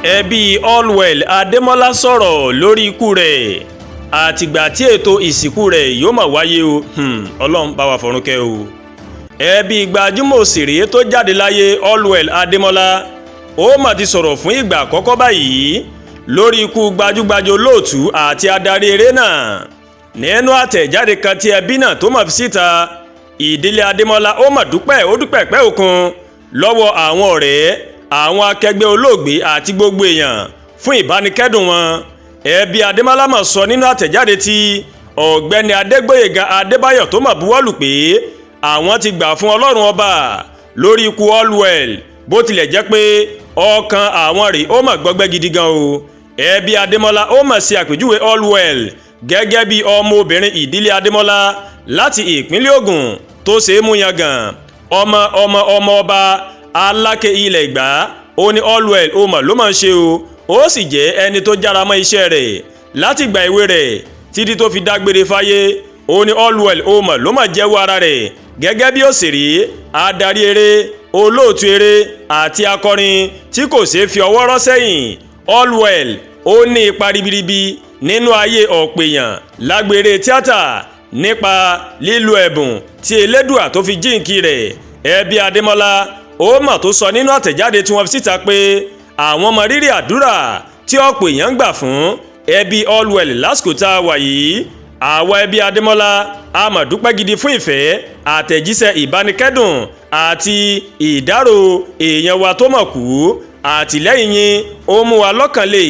ẹbí Allwell Adémọ́lá sọ̀rọ̀ lórí ikú rẹ̀ àtìgbà tí ètò ìsìnkú rẹ̀ yóò máa wáyé o. Ọlọ́run bá wa fọ̀run kẹ́ o. ẹbí gbajúmọ̀ òṣèré tó jáde láyé Allwell Adémọ́lá ó mà ti sọ̀rọ̀ fún ìgbà àkọ́kọ́ báyìí lórí ikú gbajúgbajà olóòtú àti adarí eré náà. nínú àtẹ̀jáde kan tí ẹbí náà tó mà fi síta, ìdílé Adémọ́lá ó mà dúpẹ́ pẹ́ òkun lọ́wọ́ àwọn ọ̀rẹ́, àwọn akẹgbẹ́ olóògbé àti gbogbo èèyàn fún ìbánikẹ́dùn wọn. ẹbí Adémọ́lá mà sọ nínú àtẹ̀jáde tí ọ̀gbẹ́ni Adégbóyèga Adébáyọ̀ tó mà buwọ́lù pé àwọn ti gbà fún Ọlọ́run ọba lórí ikú Allwell, bó tilẹ̀ jẹ́ pé ọkàn àwọn rèé ó mà gbọgbẹ́ gidi gan o. ẹbí Adémọ́lá ó mà ṣe àpèjúwe Allwell gẹ́gẹ́ bí ọmọbìnrin ìdílé Adémọ́lá láti ìpínlẹ̀ Ògùn tó ṣe é mú yangàn. ọmọ ọba Aláké ilẹ̀ Ìgbà ó ní Allwell ó mà ló máa ń ṣe o. ó sì jẹ́ ẹni tó jára mọ́ iṣẹ́ rẹ̀ láti gba ìwé rẹ̀ títí tó fi dágbére fáyé. ó ní Allwell ó mà ló máa jẹ́wọ́ ara rẹ̀ gẹ́gẹ́ bí òṣèré, adarí eré, olóòtú eré àti akọrin tí kò ṣeé fi ọwọ́ rọ́ sẹ́yìn. Allwell ó ní ipa ribiribi nínú ayé ọ̀pọ̀ èèyàn lágbèrè tíátà nípa lílo ẹ̀bùn tí Elédùà tó fi jíǹkí rẹ̀. ẹbí Adémọ́lá ó mà tó sọ nínú àtẹ̀jáde tí wọ́n fi síta pé àwọn mọ rírì àdúrà tí ọ̀pọ̀ èèyàn ń gbà fún ẹbí Allwell lásìkò tá a wà yìí. àwa ẹbí Adémọ́lá a mà dúpẹ́ gidi fún ìfẹ́, àtẹ̀jíṣẹ́ ìbánikẹ́dùn àti ìdárò èèyàn wa tó mọ̀ kú. àtìlẹ́yìn yín ó mú wa lọ́kàn lé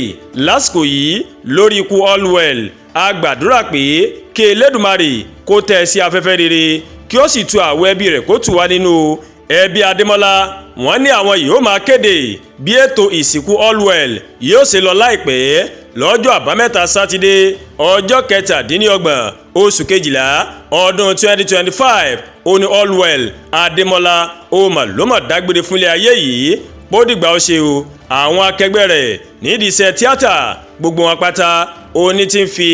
lásìkò yìí lórí ikú Allwell. a gbàdúrà pé kí Elédùmarè kó tẹ́ ẹ sí afẹ́fẹ́ rere, kí ó sì tu àwọn ẹbí rẹ̀ kó tù wá nínú. ẹbí Adémọ́lá wọ́n ní àwọn yìí ó máa kéde bí ètò ìsìnkú Allwell yóò ṣe lọ láìpẹ́ lọ́jọ́ àbámẹ́ta sátidé ọjọ́ 27 oṣù kejìlá ọdún 2025. ó ní Allwell Adémọ́lá ó mà ló mà dágbére fúnlé ayé yìí bódìgbà ó ṣe o. àwọn akẹgbẹ́ rẹ̀ nídìí iṣẹ́ tíátà gbogbo wọn pátá ó ní tí ń fi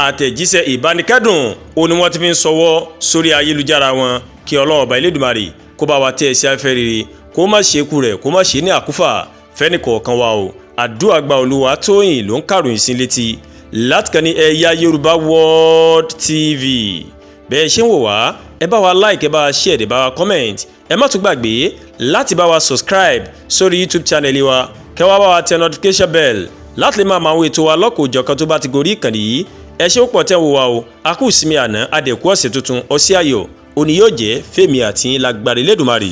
àtẹ̀jíṣẹ́ ìbánikẹ́dùn ó ní wọ́n ti fi ń ṣọwọ́ sórí ayélujára wọn. kí Ọlọ́run ọba Elédùmarè kó bá wa tẹ́ ẹ sí afẹ́ rere, kó má ṣe ikú rẹ̀ kó má ṣe ní àkúfà fẹ́ni kọ̀ọ̀kan wa o. àdúrà gba Olúwatóyìn ló ń kàròyìn sí létí láti kàn ní Ẹ̀yà Yorùbá World TV. bẹ́ẹ̀ ṣe ń wò wá, ẹ bá wa like, ẹ bá wa share, ẹ bá wa comment. ẹ má tún gbàgbé láti bá wa subscribe sórí YouTube channel wa, kẹ́ wá bá wa tẹ notification bell láti lè máa máa wo ètò wa lọ́kọ̀ọ́jọ̀kan tó bá ti gorí ìkànnì yìí. ẹ ṣé púpọ̀ tẹ́ ń wò wá o. a kú ìsinmi àná, adẹ̀kú ọ̀sẹ̀ tuntun, ọ̀sẹ̀ ayọ̀ òní yóò jẹ́ fèmí àti lágbára Elédùmarè.